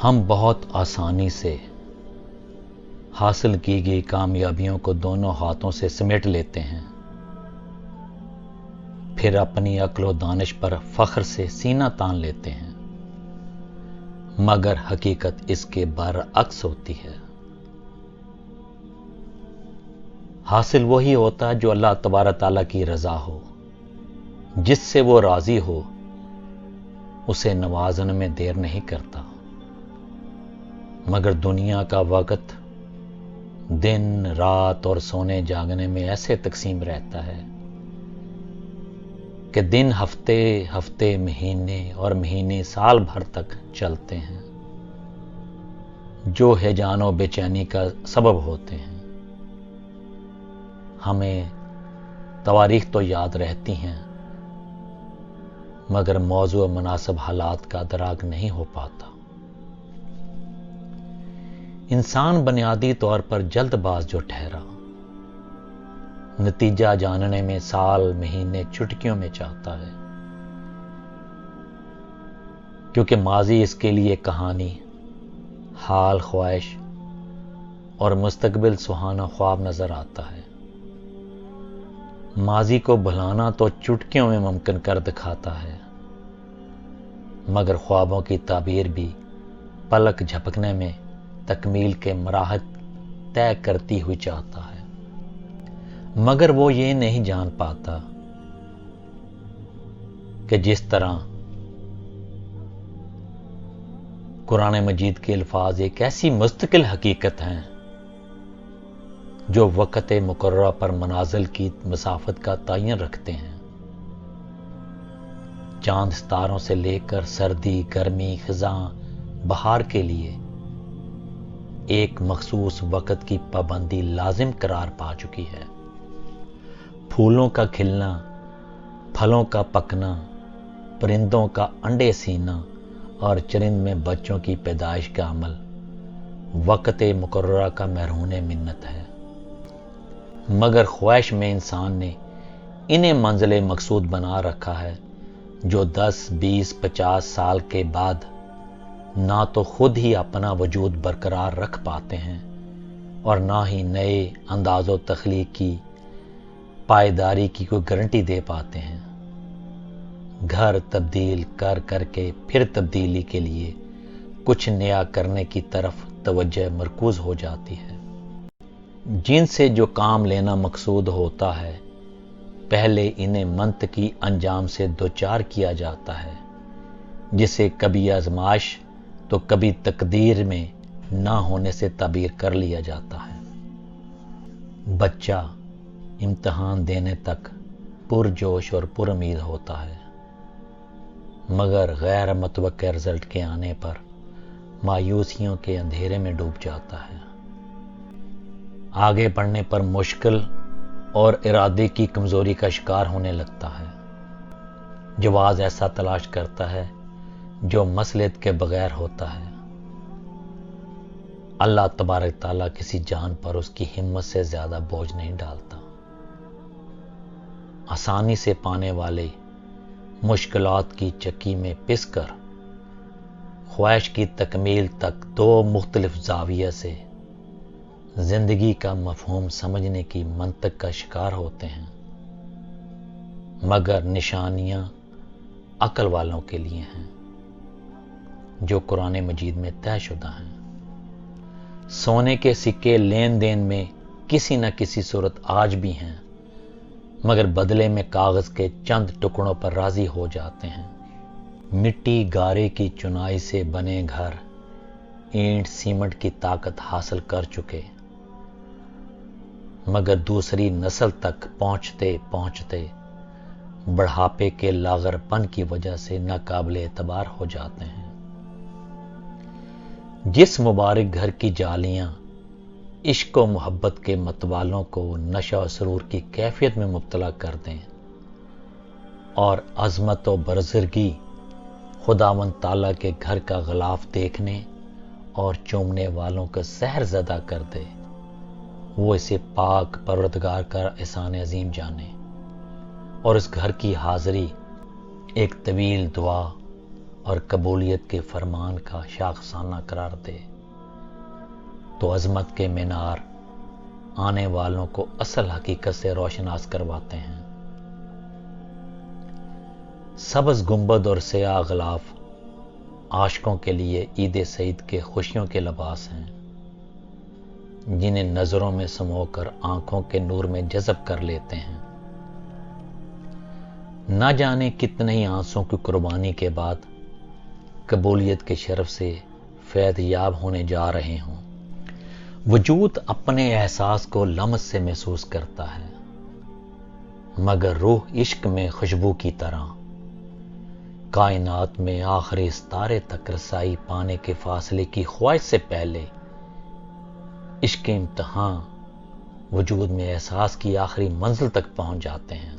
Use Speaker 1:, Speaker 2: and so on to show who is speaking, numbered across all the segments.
Speaker 1: ہم بہت آسانی سے حاصل کی گئی کامیابیوں کو دونوں ہاتھوں سے سمیٹ لیتے ہیں، پھر اپنی عقل و دانش پر فخر سے سینہ تان لیتے ہیں، مگر حقیقت اس کے برعکس ہوتی ہے۔ حاصل وہی ہوتا ہے جو اللہ تبارک تعالیٰ کی رضا ہو، جس سے وہ راضی ہو اسے نوازنے میں دیر نہیں کرتا، مگر دنیا کا وقت دن رات اور سونے جاگنے میں ایسے تقسیم رہتا ہے کہ دن ہفتے، ہفتے مہینے اور مہینے سال بھر تک چلتے ہیں، جو ہیجان و بے چینی کا سبب ہوتے ہیں۔ ہمیں تواریخ تو یاد رہتی ہیں، مگر موضوع و مناسب حالات کا ادراک نہیں ہو پاتا۔ انسان بنیادی طور پر جلد باز جو ٹھہرا، نتیجہ جاننے میں سال مہینے چٹکیوں میں چاہتا ہے، کیونکہ ماضی اس کے لیے کہانی، حال خواہش اور مستقبل سہانا خواب نظر آتا ہے۔ ماضی کو بھلانا تو چٹکیوں میں ممکن کر دکھاتا ہے، مگر خوابوں کی تعبیر بھی پلک جھپکنے میں تکمیل کے مراحل طے کرتی ہوئی چاہتا ہے، مگر وہ یہ نہیں جان پاتا کہ جس طرح قرآن مجید کے الفاظ ایک ایسی مستقل حقیقت ہیں جو وقت مقررہ پر منازل کی مسافت کا تعین رکھتے ہیں۔ چاند ستاروں سے لے کر سردی، گرمی، خزاں، بہار کے لیے ایک مخصوص وقت کی پابندی لازم قرار پا چکی ہے۔ پھولوں کا کھلنا، پھلوں کا پکنا، پرندوں کا انڈے سینا اور چرند میں بچوں کی پیدائش کا عمل وقت مقررہ کا مرہون منت ہے، مگر خواہش میں انسان نے انہیں منزل مقصود بنا رکھا ہے جو 10، 20، 50 سال کے بعد نہ تو خود ہی اپنا وجود برقرار رکھ پاتے ہیں اور نہ ہی نئے انداز و تخلیق کی پائیداری کی کوئی گارنٹی دے پاتے ہیں۔ گھر تبدیل کر کر کے پھر تبدیلی کے لیے کچھ نیا کرنے کی طرف توجہ مرکوز ہو جاتی ہے۔ جن سے جو کام لینا مقصود ہوتا ہے، پہلے انہیں منطقی انجام سے دوچار کیا جاتا ہے، جسے کبھی آزمائش تو کبھی تقدیر میں نہ ہونے سے تعبیر کر لیا جاتا ہے۔ بچہ امتحان دینے تک پرجوش اور پر امید ہوتا ہے، مگر غیر متوقع رزلٹ کے آنے پر مایوسیوں کے اندھیرے میں ڈوب جاتا ہے۔ آگے بڑھنے پر مشکل اور ارادے کی کمزوری کا شکار ہونے لگتا ہے۔ جواز ایسا تلاش کرتا ہے جو مصلحت کے بغیر ہوتا ہے۔ اللہ تبارک تعالیٰ کسی جان پر اس کی ہمت سے زیادہ بوجھ نہیں ڈالتا۔ آسانی سے پانے والے مشکلات کی چکی میں پس کر خواہش کی تکمیل تک دو مختلف زاویہ سے زندگی کا مفہوم سمجھنے کی منطق کا شکار ہوتے ہیں، مگر نشانیاں عقل والوں کے لیے ہیں جو قرآن مجید میں طے شدہ ہیں۔ سونے کے سکے لین دین میں کسی نہ کسی صورت آج بھی ہیں، مگر بدلے میں کاغذ کے چند ٹکڑوں پر راضی ہو جاتے ہیں۔ مٹی گارے کی چنائی سے بنے گھر اینٹ سیمنٹ کی طاقت حاصل کر چکے، مگر دوسری نسل تک پہنچتے پہنچتے بڑھاپے کے لاغر پن کی وجہ سے ناقابل اعتبار ہو جاتے ہیں۔ جس مبارک گھر کی جالیاں عشق و محبت کے متوالوں کو نشہ و سرور کی کیفیت میں مبتلا کر دیں اور عظمت و برزرگی خداوند تعالیٰ کے گھر کا غلاف دیکھنے اور چومنے والوں کو سحر زدہ کر دے، وہ اسے پاک پروردگار کا احسان عظیم جانے اور اس گھر کی حاضری ایک طویل دعا اور قبولیت کے فرمان کا شاخسانہ قرار دے تو عظمت کے مینار آنے والوں کو اصل حقیقت سے روشناس کرواتے ہیں۔ سبز گنبد اور سیاہ غلاف عاشقوں کے لیے عید سعید کے خوشیوں کے لباس ہیں، جنہیں نظروں میں سمو کر آنکھوں کے نور میں جذب کر لیتے ہیں۔ نہ جانے کتنے ہی آنسوں کی قربانی کے بعد قبولیت کے شرف سے فیض یاب ہونے جا رہے ہوں۔ وجود اپنے احساس کو لمس سے محسوس کرتا ہے، مگر روح عشق میں خوشبو کی طرح کائنات میں آخری ستارے تک رسائی پانے کے فاصلے کی خواہش سے پہلے عشق امتحان وجود میں احساس کی آخری منزل تک پہنچ جاتے ہیں۔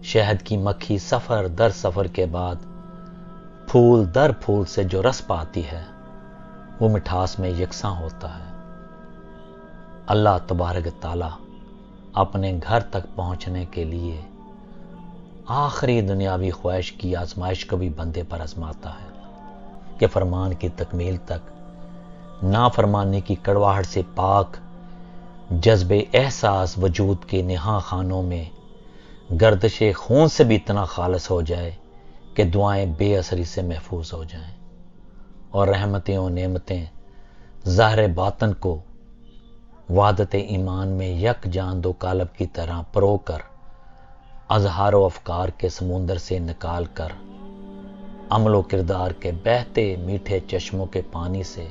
Speaker 1: شہد کی مکھی سفر در سفر کے بعد پھول در پھول سے جو رس پاتی ہے وہ مٹھاس میں یکساں ہوتا ہے۔ اللہ تبارک تعالیٰ اپنے گھر تک پہنچنے کے لیے آخری دنیاوی خواہش کی آزمائش کو بھی بندے پر آزماتا ہے کہ فرمان کی تکمیل تک نافرمانی کی کڑواہٹ سے پاک جذب احساس وجود کے نہا خانوں میں گردش خون سے بھی اتنا خالص ہو جائے کہ دعائیں بے اثری سے محفوظ ہو جائیں اور رحمتیں و نعمتیں ظاہر باطن کو وحدت ایمان میں یک جان دو کالب کی طرح پرو کر اظہار و افکار کے سمندر سے نکال کر عمل و کردار کے بہتے میٹھے چشموں کے پانی سے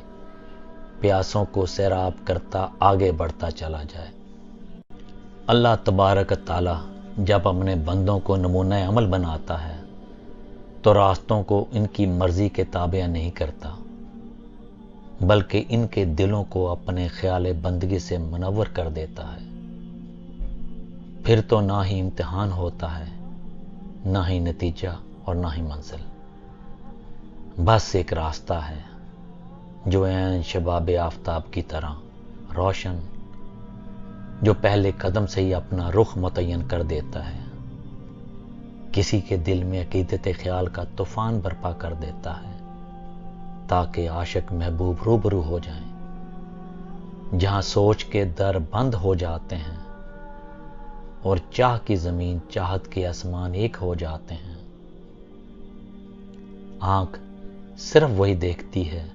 Speaker 1: پیاسوں کو سیراب کرتا آگے بڑھتا چلا جائے۔ اللہ تبارک تعالیٰ جب اپنے بندوں کو نمونہ عمل بناتا ہے تو راستوں کو ان کی مرضی کے تابع نہیں کرتا، بلکہ ان کے دلوں کو اپنے خیال بندگی سے منور کر دیتا ہے۔ پھر تو نہ ہی امتحان ہوتا ہے، نہ ہی نتیجہ اور نہ ہی منزل، بس ایک راستہ ہے جو عین شباب آفتاب کی طرح روشن، جو پہلے قدم سے ہی اپنا رخ متعین کر دیتا ہے، کسی کے دل میں عقیدت خیال کا طوفان برپا کر دیتا ہے تاکہ عاشق محبوب روبرو ہو جائیں، جہاں سوچ کے در بند ہو جاتے ہیں اور چاہ کی زمین چاہت کے آسمان ایک ہو جاتے ہیں۔ آنکھ صرف وہی دیکھتی ہے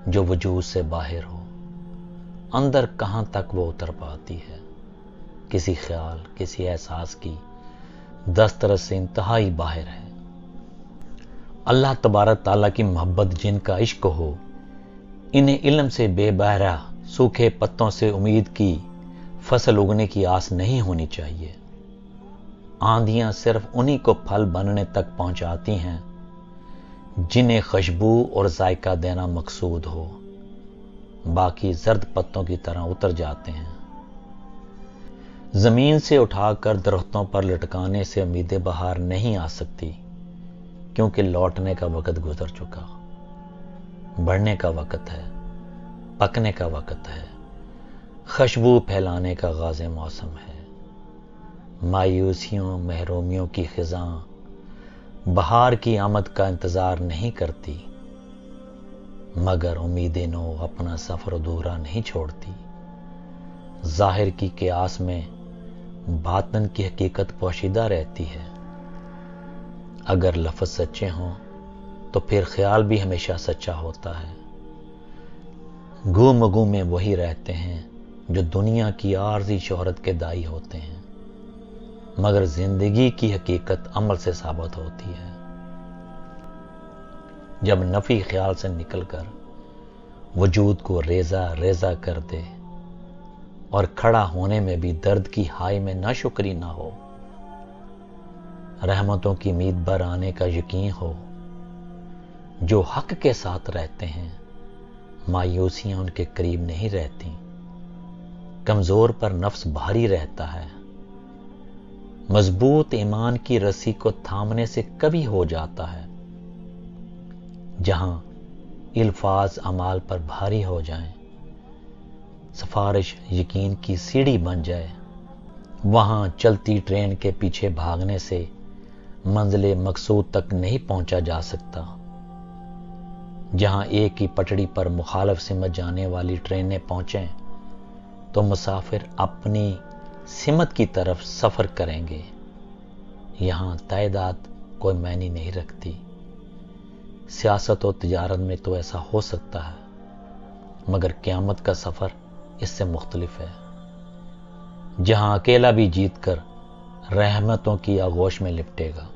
Speaker 1: جو وجود سے باہر ہو، اندر کہاں تک وہ اتر پاتی ہے؟ کسی خیال، کسی احساس کی دسترس سے انتہائی باہر ہے۔ اللہ تبارک تعالیٰ کی محبت جن کا عشق ہو، انہیں علم سے بے بہرہ سوکھے پتوں سے امید کی فصل اگنے کی آس نہیں ہونی چاہیے۔ آندھیاں صرف انہی کو پھل بننے تک پہنچاتی ہیں جنہیں خوشبو اور ذائقہ دینا مقصود ہو، باقی زرد پتوں کی طرح اتر جاتے ہیں۔ زمین سے اٹھا کر درختوں پر لٹکانے سے امید بہار نہیں آ سکتی، کیونکہ لوٹنے کا وقت گزر چکا، بڑھنے کا وقت ہے، پکنے کا وقت ہے، خوشبو پھیلانے کا غاز موسم ہے۔ مایوسیوں، محرومیوں کی خزاں بہار کی آمد کا انتظار نہیں کرتی، مگر امید نو اپنا سفر ادھورا نہیں چھوڑتی۔ ظاہر کی قیاس میں باطن کی حقیقت پوشیدہ رہتی ہے۔ اگر لفظ سچے ہوں تو پھر خیال بھی ہمیشہ سچا ہوتا ہے۔ گو مگو میں وہی رہتے ہیں جو دنیا کی عارضی شہرت کے دائی ہوتے ہیں، مگر زندگی کی حقیقت عمل سے ثابت ہوتی ہے۔ جب نفی خیال سے نکل کر وجود کو ریزہ ریزہ کر دے اور کھڑا ہونے میں بھی درد کی ہائی میں ناشکری نہ ہو، رحمتوں کی امید بر آنے کا یقین ہو، جو حق کے ساتھ رہتے ہیں مایوسیاں ان کے قریب نہیں رہتی۔ کمزور پر نفس بھاری رہتا ہے، مضبوط ایمان کی رسی کو تھامنے سے کبھی ہو جاتا ہے۔ جہاں الفاظ اعمال پر بھاری ہو جائیں، سفارش یقین کی سیڑھی بن جائے، وہاں چلتی ٹرین کے پیچھے بھاگنے سے منزل مقصود تک نہیں پہنچا جا سکتا۔ جہاں ایک ہی پٹڑی پر مخالف سمت جانے والی ٹرینیں پہنچیں تو مسافر اپنی سمت کی طرف سفر کریں گے۔ یہاں تعداد کوئی معنی نہیں رکھتی۔ سیاست و تجارت میں تو ایسا ہو سکتا ہے، مگر قیامت کا سفر اس سے مختلف ہے، جہاں اکیلا بھی جیت کر رحمتوں کی آغوش میں لپٹے گا۔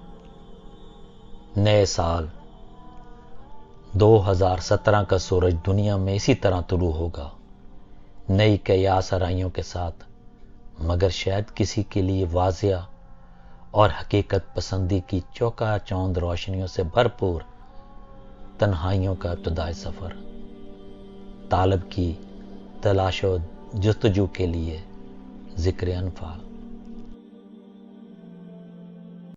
Speaker 1: نئے سال 2017 کا سورج دنیا میں اسی طرح طلوع ہوگا، نئی قیاس آرائیوں کے ساتھ، مگر شاید کسی کے لیے واضح اور حقیقت پسندی کی چوکا چوند روشنیوں سے بھرپور تنہائیوں کا ابتدائی سفر۔ طالب کی تلاش و جستجو کے لیے ذکر انفال۔